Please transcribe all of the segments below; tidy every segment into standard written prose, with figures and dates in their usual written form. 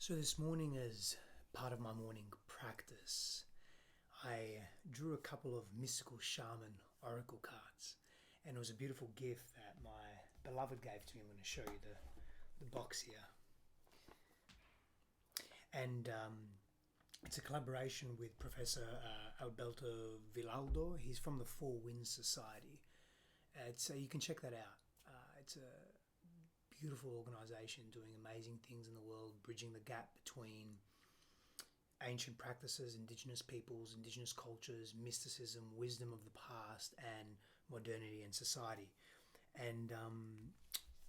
So this morning, as part of my morning practice, I drew a couple of mystical shaman oracle cards, and it was a beautiful gift that my beloved gave to me. I'm going to show you the box here, and it's a collaboration with Professor Alberto Villaldo. He's from the Four Winds Society. You can check that out. It's a beautiful organization doing amazing things in the world, bridging the gap between ancient practices, indigenous peoples, indigenous cultures, mysticism, wisdom of the past, and modernity and society. And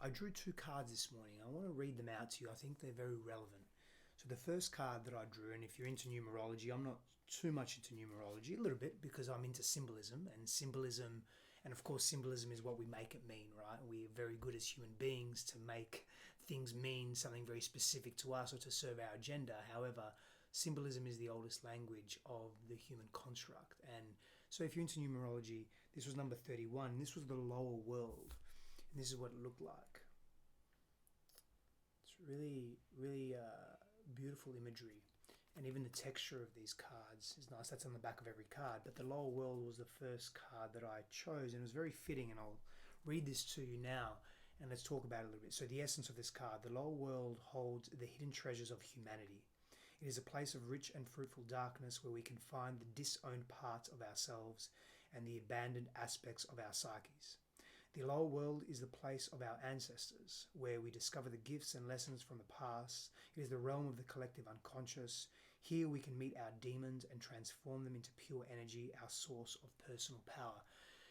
I drew two cards this morning. I want to read them out to you. I think they're very relevant. So the first card that I drew, and if you're into numerology, I'm not too much into numerology, a little bit, because I'm into symbolism, and of course symbolism is what we make it mean, right? We're very good as human beings to make things mean something very specific to us or to serve our agenda. However, symbolism is the oldest language of the human construct. And so if you're into numerology, this was number 31. This was the lower world, and this is what it looked like. It's really beautiful imagery, and even the texture of these cards is nice. That's on the back of every card, but the lower world was the first card that I chose, and it was very fitting, and I'll read this to you now, and let's talk about it a little bit. So the essence of this card: the lower world holds the hidden treasures of humanity. It is a place of rich and fruitful darkness where we can find the disowned parts of ourselves and the abandoned aspects of our psyches. The lower world is the place of our ancestors, where we discover the gifts and lessons from the past. It is the realm of the collective unconscious. Here we can meet our demons and transform them into pure energy, our source of personal power.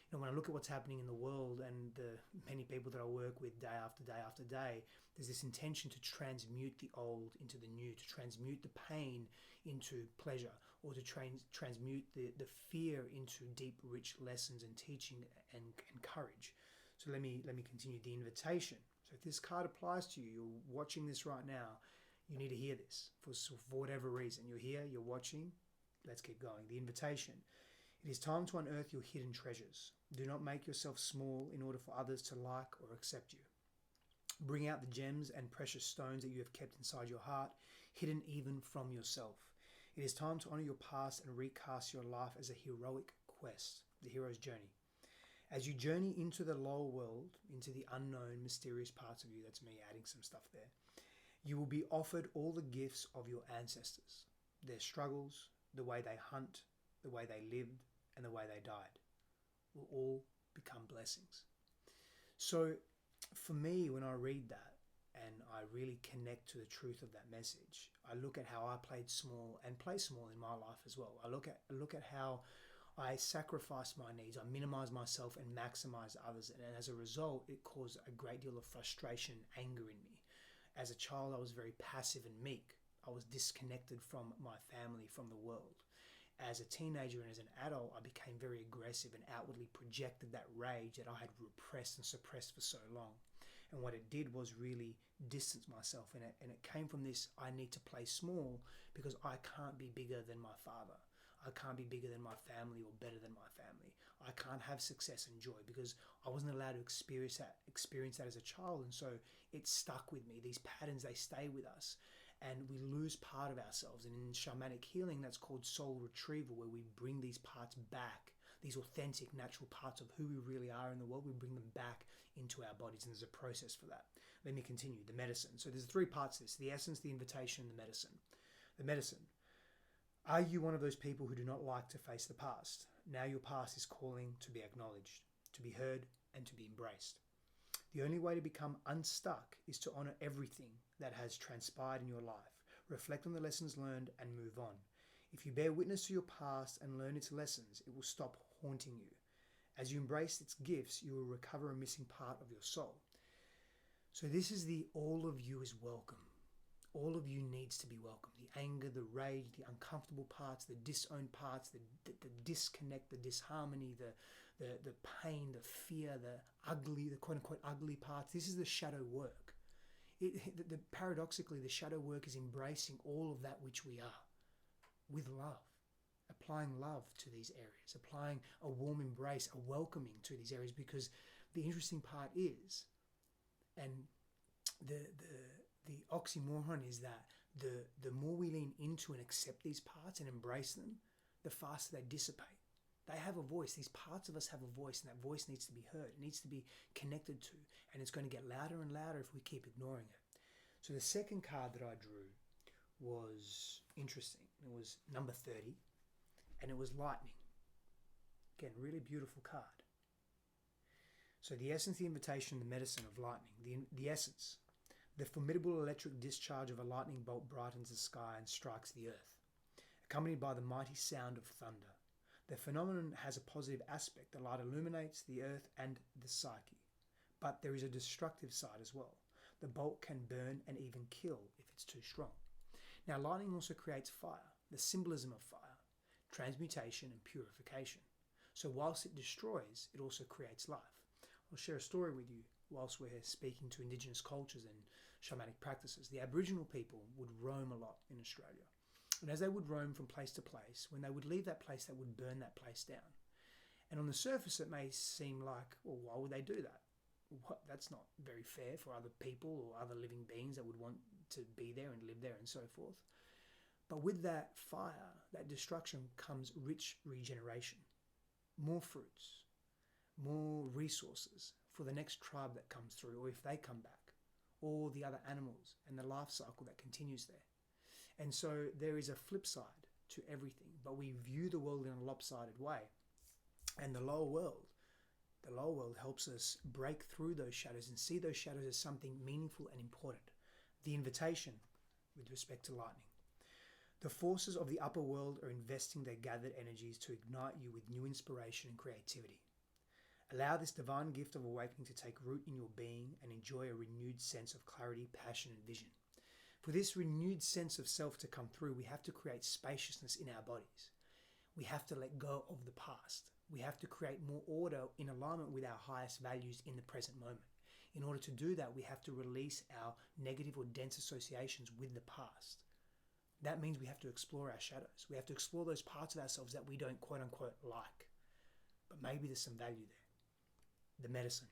You know, when I look at what's happening in the world and the many people that I work with day after day after day, there's this intention to transmute the old into the new, to transmute the pain into pleasure, or to transmute the fear into deep, rich lessons and teaching and courage. So let me continue the invitation. So if this card applies to you, you're watching this right now, you need to hear this for whatever reason. You're here, you're watching, let's keep going. The invitation. It is time to unearth your hidden treasures. Do not make yourself small in order for others to like or accept you. Bring out the gems and precious stones that you have kept inside your heart, hidden even from yourself. It is time to honor your past and recast your life as a heroic quest, the hero's journey. As you journey into the lower world, into the unknown, mysterious parts of you, that's me adding some stuff there, you will be offered all the gifts of your ancestors, their struggles, the way they hunt, the way they lived, and the way they died will all become blessings. So for me, when I read that and I really connect to the truth of that message, I look at how I played small and play small in my life as well. I look at how I sacrifice my needs, I minimize myself and maximize others, and as a result, it caused a great deal of frustration, anger in me. As a child, I was very passive and meek. I was disconnected from my family, from the world. As a teenager and as an adult, I became very aggressive and outwardly projected that rage that I had repressed and suppressed for so long. And what it did was really distance myself, and it came from this: I need to play small because I can't be bigger than my father. I can't be bigger than my family or better than my family. I can't have success and joy because I wasn't allowed to experience that as a child. And so it stuck with me. These patterns, they stay with us, and we lose part of ourselves. And in shamanic healing, that's called soul retrieval, where we bring these parts back, these authentic, natural parts of who we really are in the world. We bring them back into our bodies, and there's a process for that. Let me continue. The medicine. So there's three parts to this: the essence, the invitation, the medicine. The medicine. Are you one of those people who do not like to face the past? Now your past is calling to be acknowledged, to be heard, and to be embraced. The only way to become unstuck is to honor everything that has transpired in your life, reflect on the lessons learned, and move on. If you bear witness to your past and learn its lessons, it will stop haunting you. As you embrace its gifts, you will recover a missing part of your soul. So this is the all of you is welcome. All of you needs to be welcome. The anger, the rage, the uncomfortable parts, the disowned parts, the disconnect, the disharmony, the pain, the fear, the ugly, the quote-unquote ugly parts. This is the shadow work. Paradoxically, the shadow work is embracing all of that which we are with love, applying love to these areas, applying a warm embrace, a welcoming to these areas, because the interesting part is, and the oxymoron is that the more we lean into and accept these parts and embrace them, the faster they dissipate. They have a voice. These parts of us have a voice, and that voice needs to be heard. It needs to be connected to, and it's going to get louder and louder if we keep ignoring it. So the second card that I drew was interesting. It was number 30, and it was lightning. Again, really beautiful card. So the essence, the invitation, the medicine of lightning. The essence. The formidable electric discharge of a lightning bolt brightens the sky and strikes the earth, accompanied by the mighty sound of thunder. The phenomenon has a positive aspect. The light illuminates the earth and the psyche. But there is a destructive side as well. The bolt can burn and even kill if it's too strong. Now, lightning also creates fire, the symbolism of fire, transmutation and purification. So whilst it destroys, it also creates life. I'll share a story with you whilst we're speaking to indigenous cultures and shamanic practices. The Aboriginal people would roam a lot in Australia. And as they would roam from place to place, when they would leave that place, they would burn that place down. And on the surface, it may seem like, well, why would they do that? That's not very fair for other people or other living beings that would want to be there and live there and so forth. But with that fire, that destruction, comes rich regeneration, more fruits, more resources for the next tribe that comes through, or if they come back, or the other animals, and the life cycle that continues there. And so there is a flip side to everything, but we view the world in a lopsided way. And the lower world helps us break through those shadows and see those shadows as something meaningful and important. The invitation with respect to lightning. The forces of the upper world are investing their gathered energies to ignite you with new inspiration and creativity. Allow this divine gift of awakening to take root in your being and enjoy a renewed sense of clarity, passion, and vision. For this renewed sense of self to come through, we have to create spaciousness in our bodies. We have to let go of the past. We have to create more order in alignment with our highest values in the present moment. In order to do that, we have to release our negative or dense associations with the past. That means we have to explore our shadows. We have to explore those parts of ourselves that we don't quote unquote like. But maybe there's some value there. The medicine.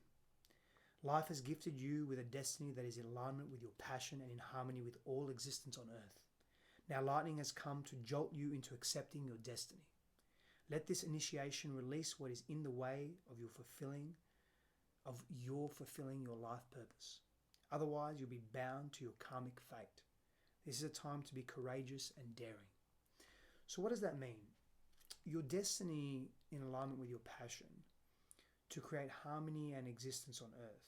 Life has gifted you with a destiny that is in alignment with your passion and in harmony with all existence on earth. Now lightning has come to jolt you into accepting your destiny. Let this initiation release what is in the way of your fulfilling your life purpose. Otherwise, you'll be bound to your karmic fate. This is a time to be courageous and daring. So what does that mean? Your destiny in alignment with your passion to create harmony and existence on earth.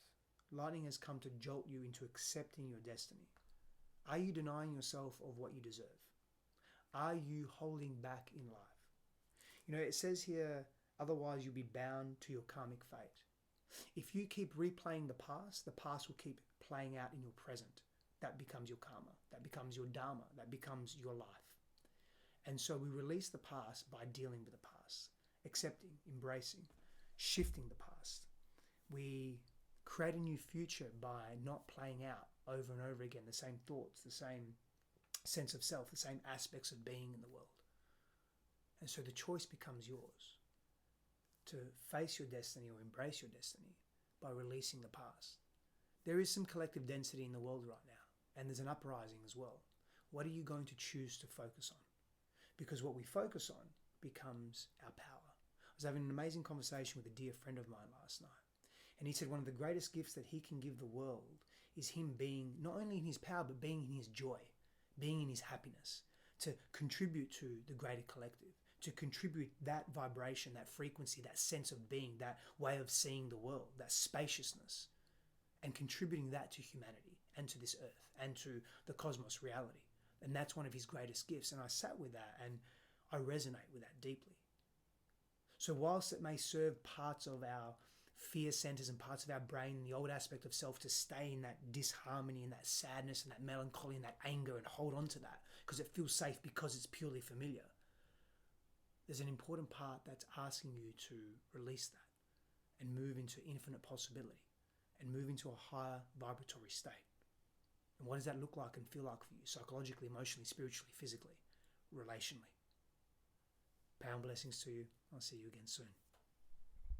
Lightning has come to jolt you into accepting your destiny. Are you denying yourself of what you deserve? Are you holding back in life? You know, it says here, otherwise you'll be bound to your karmic fate. If you keep replaying the past will keep playing out in your present. That becomes your karma. That becomes your dharma. That becomes your life. And so we release the past by dealing with the past, accepting, embracing, shifting the past. We create a new future by not playing out over and over again the same thoughts, the same sense of self, the same aspects of being in the world. And so the choice becomes yours to face your destiny or embrace your destiny by releasing the past. There is some collective density in the world right now, and there's an uprising as well. What are you going to choose to focus on? Because what we focus on becomes our power. I was having an amazing conversation with a dear friend of mine last night, and he said one of the greatest gifts that he can give the world is him being not only in his power, but being in his joy, being in his happiness, to contribute to the greater collective, to contribute that vibration, that frequency, that sense of being, that way of seeing the world, that spaciousness, and contributing that to humanity and to this earth and to the cosmos reality. And that's one of his greatest gifts. And I sat with that and I resonate with that deeply. So whilst it may serve parts of our fear centers and parts of our brain and the old aspect of self to stay in that disharmony and that sadness and that melancholy and that anger and hold on to that because it feels safe because it's purely familiar, there's an important part that's asking you to release that and move into infinite possibility and move into a higher vibratory state. And what does that look like and feel like for you, psychologically, emotionally, spiritually, physically, relationally? Power and blessings to you. I'll see you again soon.